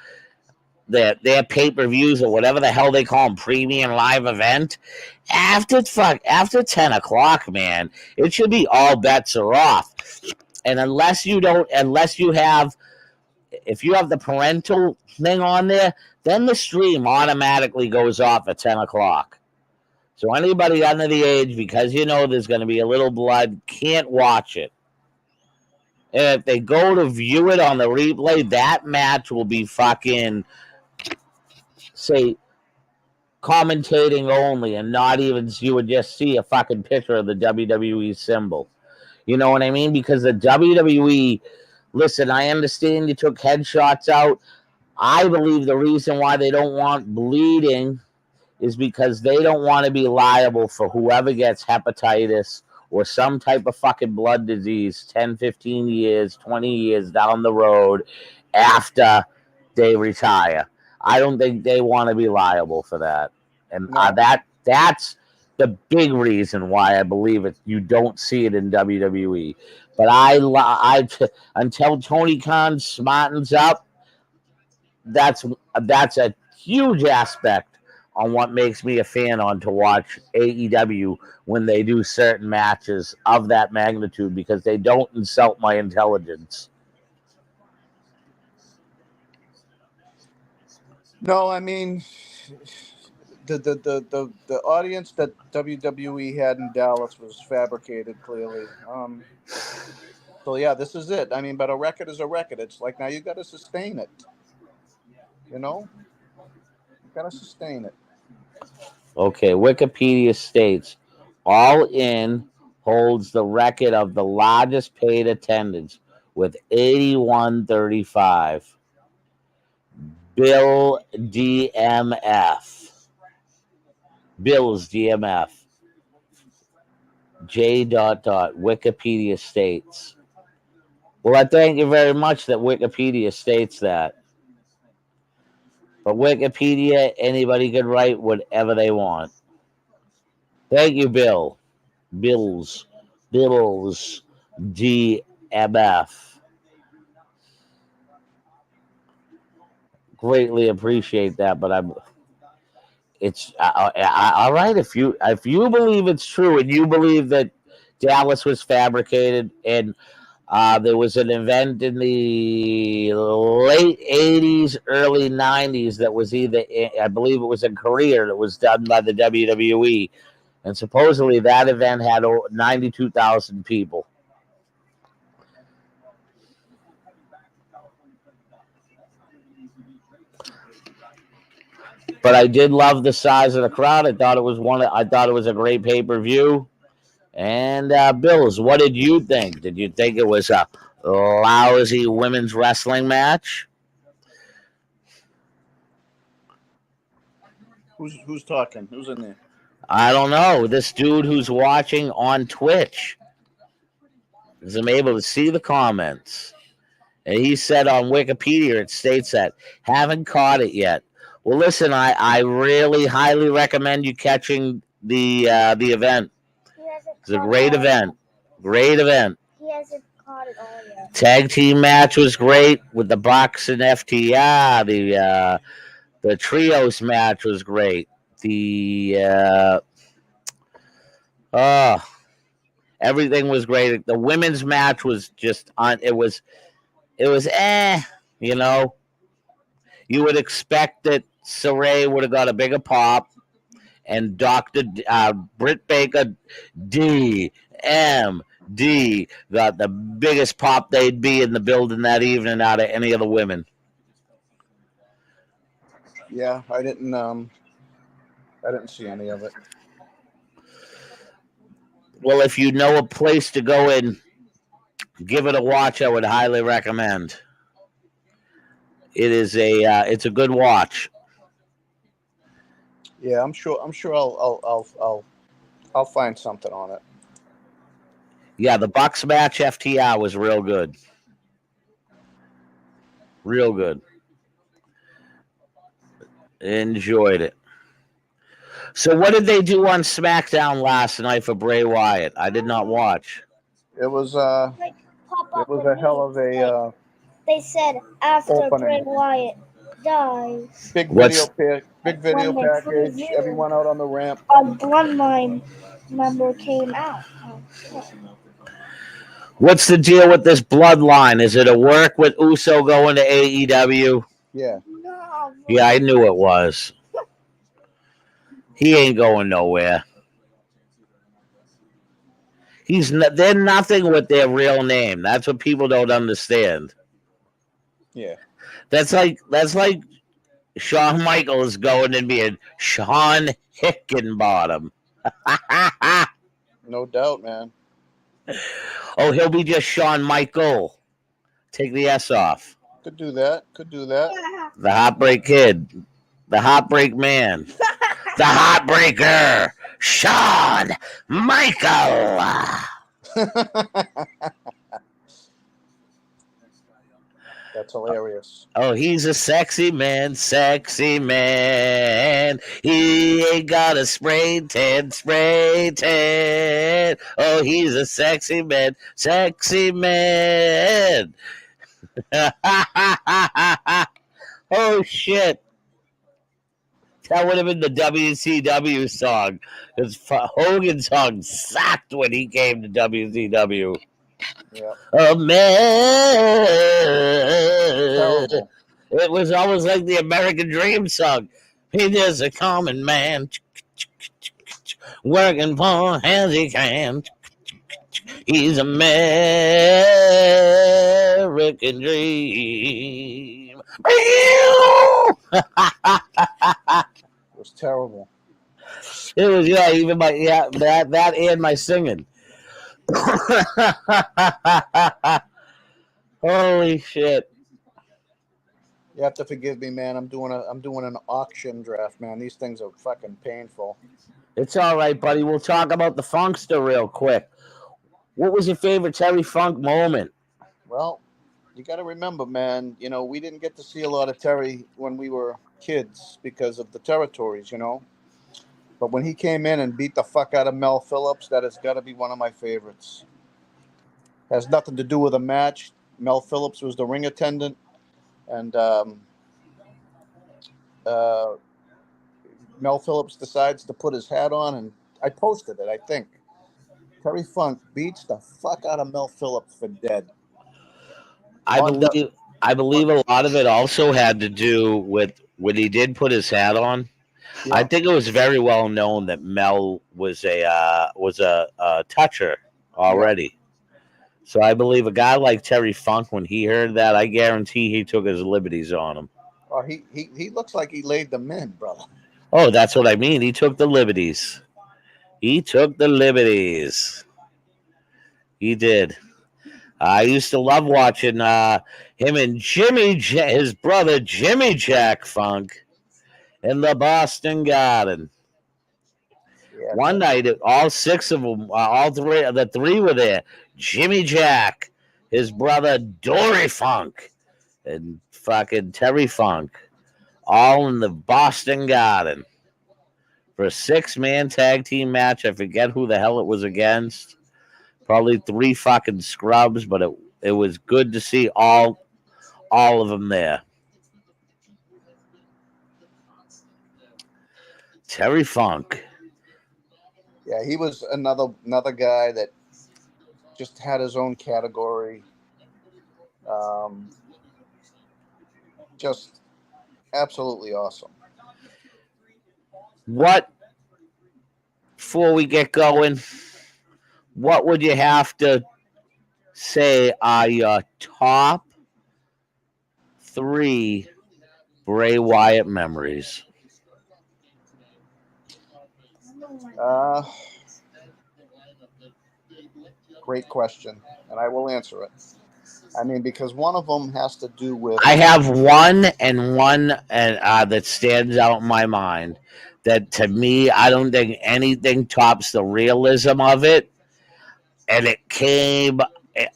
their pay-per-views or whatever the hell they call them, premium live event, after 10 o'clock, man, it should be all bets are off. And if you have the parental thing on there, then the stream automatically goes off at 10 o'clock. So anybody under the age, because there's going to be a little blood, can't watch it. And if they go to view it on the replay, that match will be fucking say commentating only, and not even, you would just see a fucking picture of the WWE symbol. You know what I mean? Because the WWE, listen, I understand you took headshots out. I believe the reason why they don't want bleeding is because they don't want to be liable for whoever gets hepatitis or some type of fucking blood disease 10, 15 years, 20 years down the road after they retire. I don't think they want to be liable for that. And No. that's the big reason why I believe it. You don't see it in WWE. But I until Tony Khan smartens up, that's a huge aspect on what makes me a fan on to watch AEW when they do certain matches of that magnitude, because they don't insult my intelligence. No, I mean, the audience that WWE had in Dallas was fabricated, clearly. So yeah, this is it. I mean, but a record is a record. It's like, now you got to sustain it. You know, you got to sustain it. Okay, Wikipedia states All In holds the record of the largest paid attendance with 8135. Bill's DMF. J. Wikipedia states. Well, I thank you very much that Wikipedia states that. But Wikipedia, anybody can write whatever they want. Thank you, Bill. Bill's DMF. Greatly appreciate that, but it's all right if you believe it's true, and you believe that Dallas was fabricated, and there was an event in the late 80s, early 90s that was I believe it was in Korea, that was done by the WWE, and supposedly that event had 92,000 people. But I did love the size of the crowd. I thought it was a great pay-per-view. And Bills, what did you think? Did you think it was a lousy women's wrestling match? Who's talking? Who's in there? I don't know. This dude who's watching on Twitch, because I'm able to see the comments. And he said on Wikipedia, it states that, haven't caught it yet. Well, listen, I really highly recommend you catching the event. It's a great event. Great event. He hasn't caught it all yet. Tag team match was great with the Bucks and FTR. The trios match was great. Everything was great. The women's match was just on. It was you know. You would expect that Saray would have got a bigger pop, and Dr. Britt Baker DMD got the biggest pop they'd be in the building that evening out of any of the women. Yeah, I didn't see any of it. Well, if you know a place to go and give it a watch, I would highly recommend. It's a good watch. Yeah, I'm sure I'll find something on it. Yeah, the Bucks match FTR was real good. Real good. Enjoyed it. So what did they do on SmackDown last night for Bray Wyatt? I did not watch. It was a hell of a They said after opening. Bray Wyatt dies, big video package. Everyone out on the ramp. a Bloodline member came out. What's the deal with this bloodline? Is it a work with Uso going to AEW? Yeah. No. Yeah, I knew it was. He ain't going nowhere. They're nothing with their real name. That's what people don't understand. Yeah. That's like Shawn Michaels going and being Sean Hickenbottom. No doubt, man. Oh, he'll be just Shawn Michael. Take the S off. Could do that. The Heartbreak Kid. The Heartbreak Man. The Heartbreaker. Shawn Michael. That's hilarious. Oh, he's a sexy man. He ain't got a spray tan. Oh, he's a sexy man. Oh, shit. That would have been the WCW song. Because Hogan's song sucked when he came to WCW. Yeah. A man. Terrible. It was almost like the American Dream song. He is a common man, working for as he can. He's American Dream. It was terrible. It was, even that and my singing. Holy shit. You have to forgive me, man. I'm doing an auction draft, man. These things are fucking painful. It's all right, buddy. We'll talk about the Funkster real quick. What was your favorite Terry Funk moment? Well, you got to remember, man, we didn't get to see a lot of Terry when we were kids because of the territories, But when he came in and beat the fuck out of Mel Phillips, that has got to be one of my favorites. Has nothing to do with a match. Mel Phillips was the ring attendant. And Mel Phillips decides to put his hat on, and I posted it, I think. Terry Funk beats the fuck out of Mel Phillips for dead. I believe a lot of it also had to do with when he did put his hat on. Yeah. I think it was very well known that Mel was a toucher already. Yeah. So I believe a guy like Terry Funk, when he heard that, I guarantee he took his liberties on him. Oh, he looks like he laid them in, brother. Oh, that's what I mean. He took the liberties. He did. I used to love watching him and his brother Jimmy Jack Funk in the Boston Garden. Yeah, one night, all six of them, the three were there. Jimmy Jack, his brother Dory Funk, and fucking Terry Funk, all in the Boston Garden for a 6-man tag team match. I forget who the hell it was against. Probably 3 fucking scrubs, but it was good to see all of them there. Terry Funk. Yeah, he was another guy that just had his own category. Just absolutely awesome. Before we get going, what would you have to say are your top 3 Bray Wyatt memories? Great question, and I will answer it. I mean, because one of them has to do with... I have one that stands out in my mind that, to me, I don't think anything tops the realism of it. And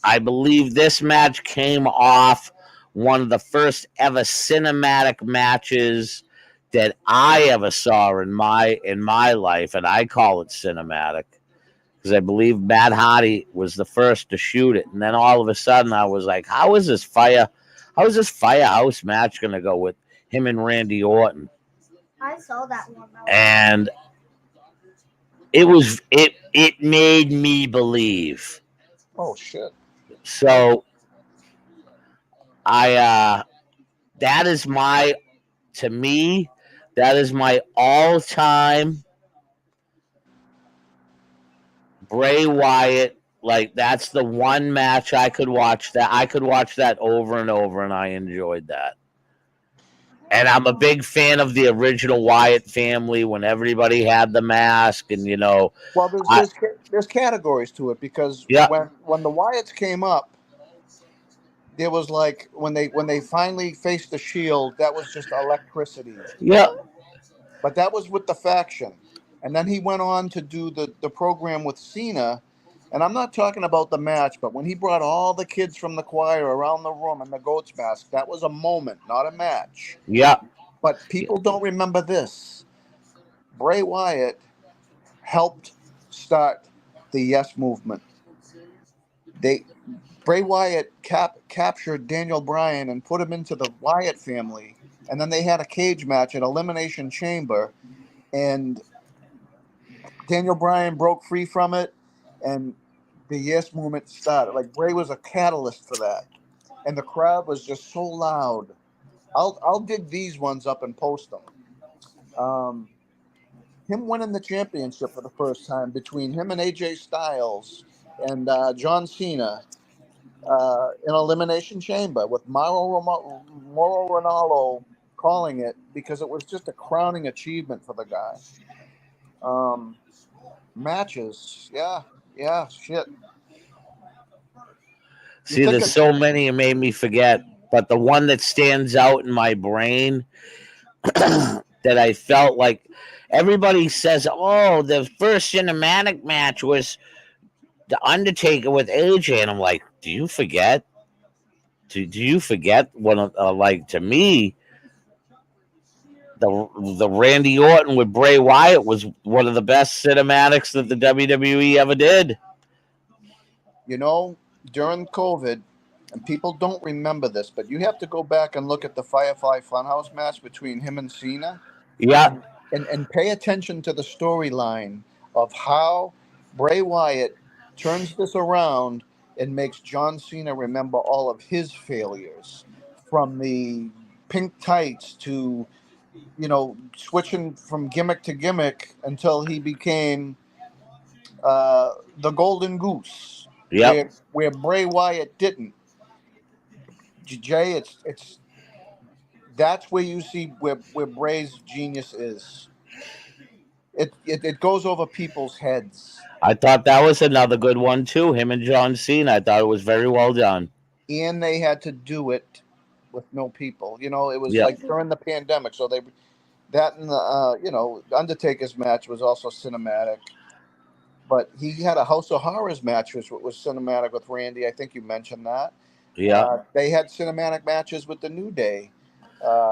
I believe this match came off one of the first ever cinematic matches that I ever saw in my life, and I call it cinematic because I believe Matt Hardy was the first to shoot it, and then all of a sudden I was like, how is this Firehouse match going to go with him and Randy Orton? I saw that one. And it made me believe. Oh shit! So that is my all-time Bray Wyatt. Like, that's the one match I could watch that over and over, and I enjoyed that. And I'm a big fan of the original Wyatt family when everybody had the mask, and Well, there's categories to it because yeah, when the Wyatts came up, there was like when they finally faced the Shield, that was just electricity. yeah, But that was with the faction, and then he went on to do the program with Cena. And I'm not talking about the match, but when he brought all the kids from the choir around the room in the goat's mask, that was a moment, not a match. yeah. But people don't remember this. Bray Wyatt helped start the Yes movement. Bray Wyatt captured Daniel Bryan and put him into the Wyatt family, and then they had a cage match at Elimination Chamber, and Daniel Bryan broke free from it, and the Yes movement started. Like Bray was a catalyst for that, and the crowd was just so loud. I'll dig these ones up and post them. Him winning the championship for the first time between him and AJ Styles and John Cena in Elimination Chamber with Mauro Ronaldo calling it because it was just a crowning achievement for the guy. Matches, yeah, shit. See, there's so many it made me forget, but the one that stands out in my brain that I felt like everybody says, oh, the first cinematic match was The Undertaker with AJ, and I'm like, do you forget? Do you forget one of like to me? The Randy Orton with Bray Wyatt was one of the best cinematics that the WWE ever did. During COVID, and people don't remember this, but you have to go back and look at the Firefly Funhouse match between him and Cena. Yeah. And pay attention to the storyline of how Bray Wyatt turns this around and makes John Cena remember all of his failures, from the pink tights to switching from gimmick to gimmick until he became the Golden Goose. Yeah. Where Bray Wyatt didn't. Jay, it's that's where you see where Bray's genius is. It goes over people's heads. I thought that was another good one too. Him and John Cena. I thought it was very well done. And they had to do it with no people. It was like during the pandemic, so that and the Undertaker's match was also cinematic. But he had a House of Horrors match, which was cinematic with Randy. I think you mentioned that. Yeah. They had cinematic matches with the New Day.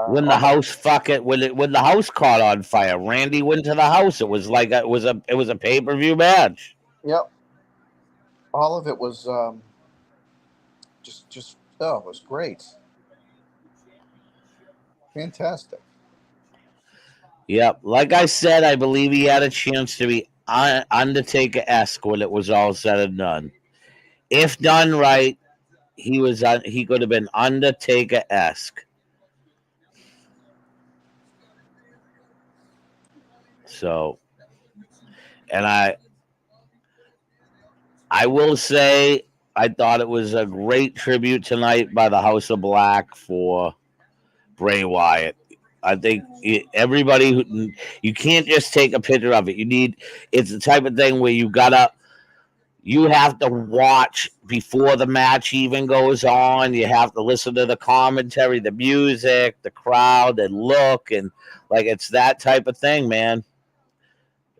When the house when the house caught on fire, Randy went to the house. It was like it was a pay-per-view match. Yep. All of it was it was great. Fantastic. Yep. Like I said, I believe he had a chance to be Undertaker-esque when it was all said and done. If done right, he could have been Undertaker-esque. So, and I will say, I thought it was a great tribute tonight by the House of Black for Bray Wyatt. I think everybody you can't just take a picture of it. It's the type of thing where you have to watch before the match even goes on. You have to listen to the commentary, the music, the crowd, and look, and like it's that type of thing, man.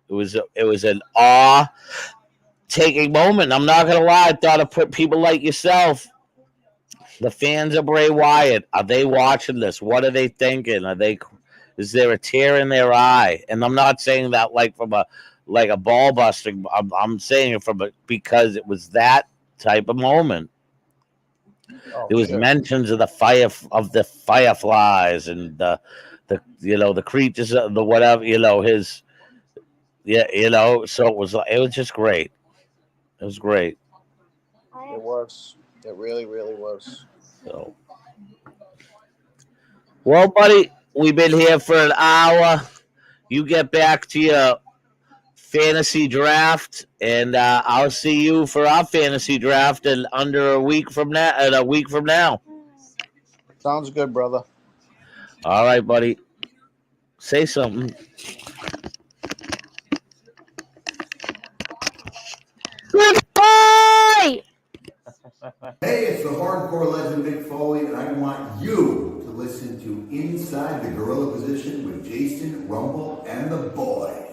It was an awe-taking moment. I'm not gonna lie. I thought of people like yourself, the fans of Bray Wyatt. Are they watching this? What are they thinking? Is there a tear in their eye? And I'm not saying that like from a ball busting. I'm saying it because it was that type of moment. There was mentions of the fireflies and the creatures, the whatever, his. Yeah, so it was just great. It was great. It was. It really, really was. So, well, buddy, we've been here for an hour. You get back to your fantasy draft, and I'll see you for our fantasy draft in under a week from now. Sounds good, brother. All right, buddy. Say something. Goodbye! Hey, it's the hardcore legend Mick Foley, and I want you to listen to Inside the Gorilla Position with Jason, Rumble, and the Boy.